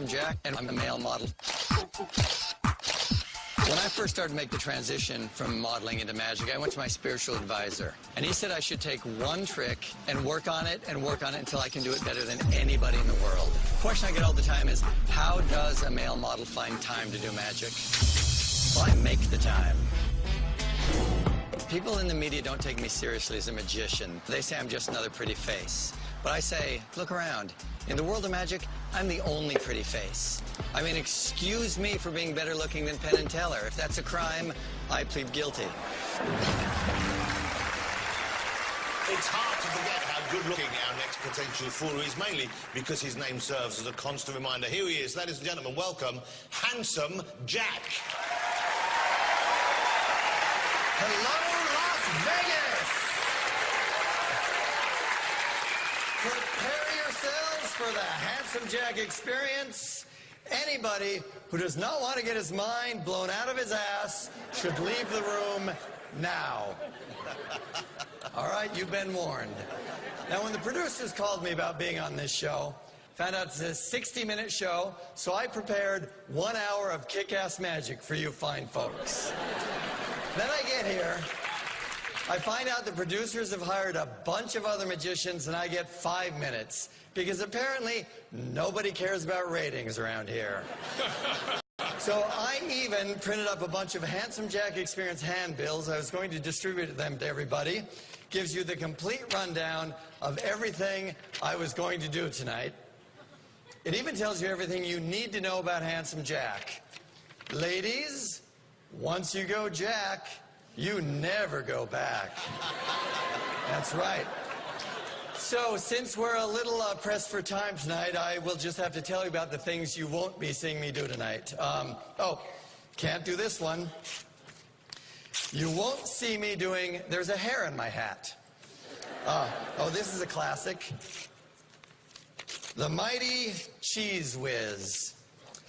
Handsome Jack, and I'm a male model. When I first started to make the transition from modeling into magic, I went to my spiritual advisor, and he said I should take one trick and work on it until I can do it better than anybody in the world. The question I get all the time is, how does a male model find time to do magic? Well, I make the time. People in the media don't take me seriously as a magician. They say I'm just another pretty face. But I say, look around. In the world of magic, I'm the only pretty face. I mean, excuse me for being better looking than Penn and Teller. If that's a crime, I plead guilty. It's hard to forget how good-looking our next potential fool is, mainly because his name serves as a constant reminder. Here he is, ladies and gentlemen, welcome, Handsome Jack. Hello, Las Vegas! Prepare yourselves for the Handsome Jack experience. Anybody who does not want to get his mind blown out of his ass should leave the room now. All right, you've been warned. Now, when the producers called me about being on this show, found out it's a 60-minute show, so I prepared 1 hour of kick-ass magic for you fine folks. Then I get here, I find out the producers have hired a bunch of other magicians, and I get 5 minutes, because apparently nobody cares about ratings around here. So I even printed up a bunch of Handsome Jack Experience handbills. I was going to distribute them to everybody. Gives you the complete rundown of everything I was going to do tonight. It even tells you everything you need to know about Handsome Jack. Ladies, once you go Jack, you never go back. That's right. So, since we're a little pressed for time tonight, I will just have to tell you about the things you won't be seeing me do tonight. Can't do this one. You won't see me doing, there's a hair in my hat. This is a classic. The Mighty Cheese Whiz.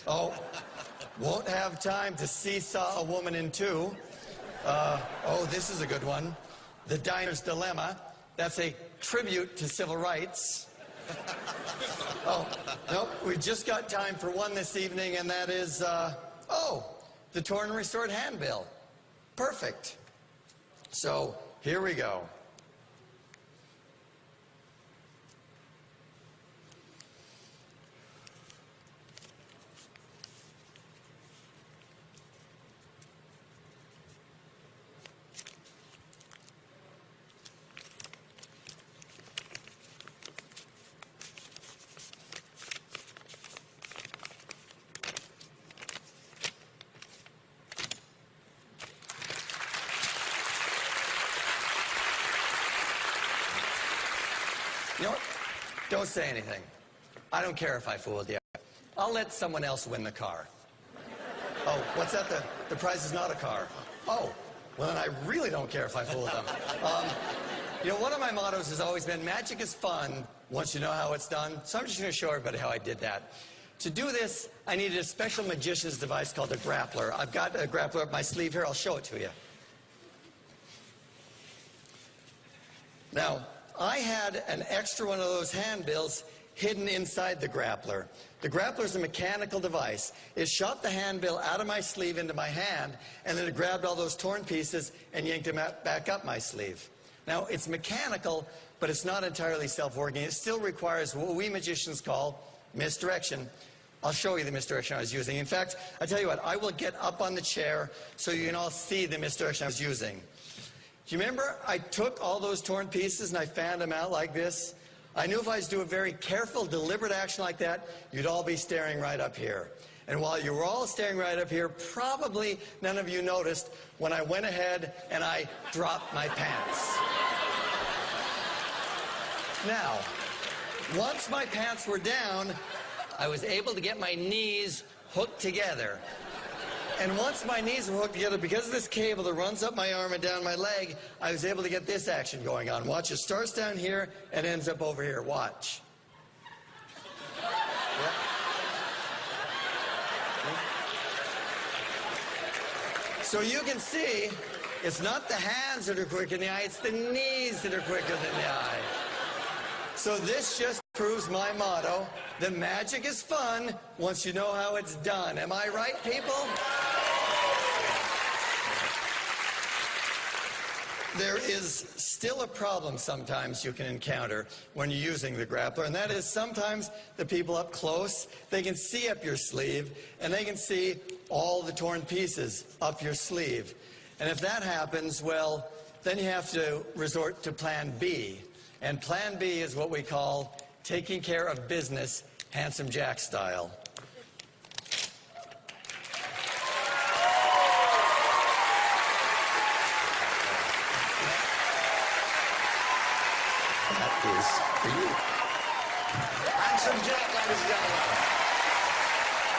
Won't have time to seesaw a woman in two. This is a good one. The Diner's Dilemma. That's a tribute to civil rights. Nope, we've just got time for one this evening, and that is, the Torn and Restored Handbill. Perfect. So, here we go. You know what? Don't say anything. I don't care if I fooled you. I'll let someone else win the car. What's that? The prize is not a car. Well, then I really don't care if I fooled them. One of my mottos has always been, magic is fun once you know how it's done. So I'm just going to show everybody how I did that. To do this, I needed a special magician's device called a grappler. I've got a grappler up my sleeve here. I'll show it to you. Now, I had an extra one of those handbills hidden inside the grappler. The grappler is a mechanical device. It shot the handbill out of my sleeve into my hand, and then it grabbed all those torn pieces and yanked them back up my sleeve. Now, it's mechanical, but it's not entirely self-working. It still requires what we magicians call misdirection. I'll show you the misdirection I was using. In fact, I'll tell you what, I will get up on the chair so you can all see the misdirection I was using. Do you remember I took all those torn pieces and I fanned them out like this? I knew if I was to do a very careful, deliberate action like that, you'd all be staring right up here. And while you were all staring right up here, probably none of you noticed when I went ahead and I dropped my pants. Now, once my pants were down, I was able to get my knees hooked together. And once my knees were hooked together, because of this cable that runs up my arm and down my leg, I was able to get this action going on. Watch, it starts down here and ends up over here. Watch. Yep. So you can see, it's not the hands that are quick in the eye, it's the knees that are quicker than the eye. So this just proves my motto, the magic is fun once you know how it's done. Am I right, people? There is still a problem sometimes you can encounter when you're using the grappler, and that is sometimes the people up close, they can see up your sleeve, and they can see all the torn pieces up your sleeve. And if that happens, well, then you have to resort to Plan B. And Plan B is what we call taking care of business, Handsome Jack style. That is for you. Handsome Jack, ladies and gentlemen.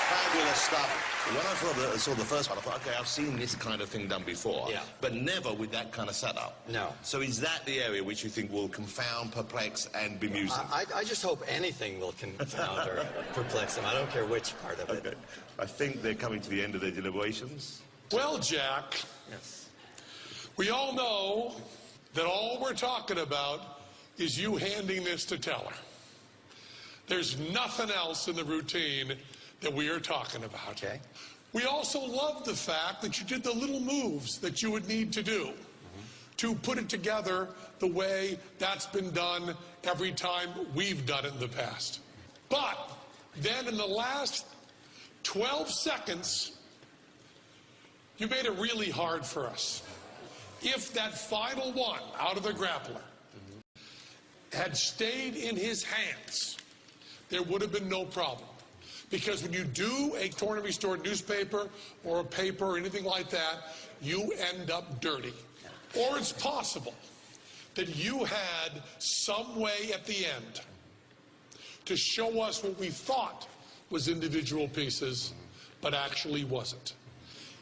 Fabulous stuff. When I saw the first one, I thought, okay, I've seen this kind of thing done before, but never with that kind of setup. No. So is that the area which you think will confound, perplex, and bemuse them? I just hope anything will confound or perplex them. I don't care which part of it. Okay. I think they're coming to the end of their deliberations. Well, Jack, Yes. we all know that all we're talking about is you handing this to Teller. There's nothing else in the routine that we are talking about. Okay. We also love the fact that you did the little moves that you would need to do to put it together the way that's been done every time we've done it in the past. But then in the last 12 seconds, you made it really hard for us. If that final one out of the grappler had stayed in his hands, there would have been no problem. Because when you do a torn and restored newspaper or a paper or anything like that, you end up dirty. Or it's possible that you had some way at the end to show us what we thought was individual pieces, but actually wasn't.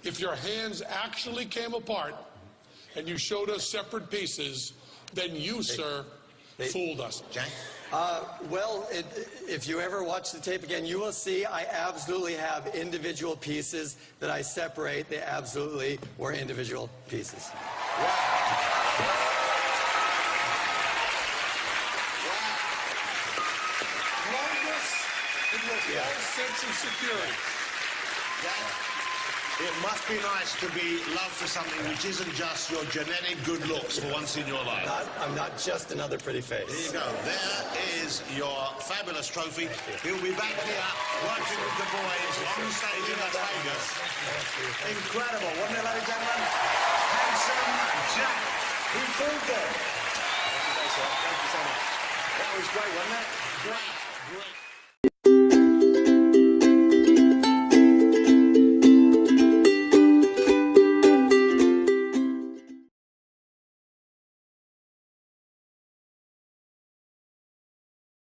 If your hands actually came apart and you showed us separate pieces, then you, sir, fooled us. Jack? Well, if you ever watch the tape again, you will see I absolutely have individual pieces that I separate. They absolutely were individual pieces. Wow. Longest in your false sense of security. Jack, it must be nice to be loved for something which isn't just your genetic good looks for once in your life. I'm not just another pretty face. There you go. There is your fabulous trophy. He'll be back here working with the boys on stage in Las Vegas. Incredible, wasn't it, ladies and gentlemen? Handsome Jack. He fooled them. Thank you so much. That was great, wasn't it? Great. Great.